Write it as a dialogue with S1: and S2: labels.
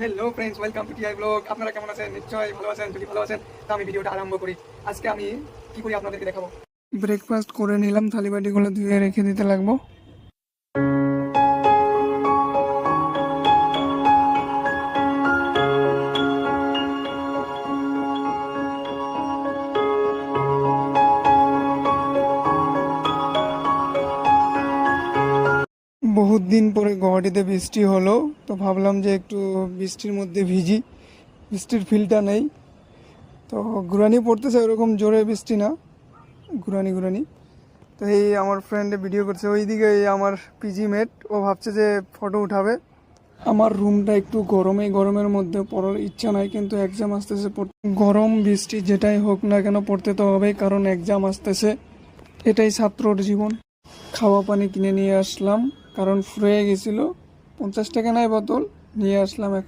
S1: Hello friends, welcome to TI blog. আপনারা কেমন আছেন? নিশ্চয়ই ভালো আছেন। যদি ভালো আছেন তো আমি ভিডিওটা আরম্ভ করি। আজকে আমি কি করি আপনাদেরকে দেখাবো। ব্রেকফাস্ট করে নিলাম, থালি বাটিগুলো ধুয়ে রেখে দিতে লাগবো। বহুত দিন পরে গুয়াহাটিতে বৃষ্টি হলো, তো ভাবলাম যে একটু বৃষ্টির মধ্যে ভিজি, বৃষ্টির ফিলটা নেই। তো ঘুরানি পড়তেছে, ওরকম জোরে বৃষ্টি না, ঘুরানি ঘুরানি। তো এই আমার ফ্রেন্ডে ভিডিও করছে, ওইদিকে এই আমার পিজি মেট, ও ভাবছে যে ফটো উঠাবে। আমার রুমটা একটু গরমের মধ্যে পড়ার ইচ্ছা নাই, কিন্তু এক্সাম আসতেছে, গরম বৃষ্টি যেটাই হোক না কেন পড়তে তো হবেই, কারণ এক্সাম আসতেছে, এটাই ছাত্রর জীবন। খাওয়া পানি কিনে নিয়ে আসলাম, কারণ ফুরিয়ে গেছিলো। 50 টাকা নেয় বোতল, নিয়ে আসলাম এখন।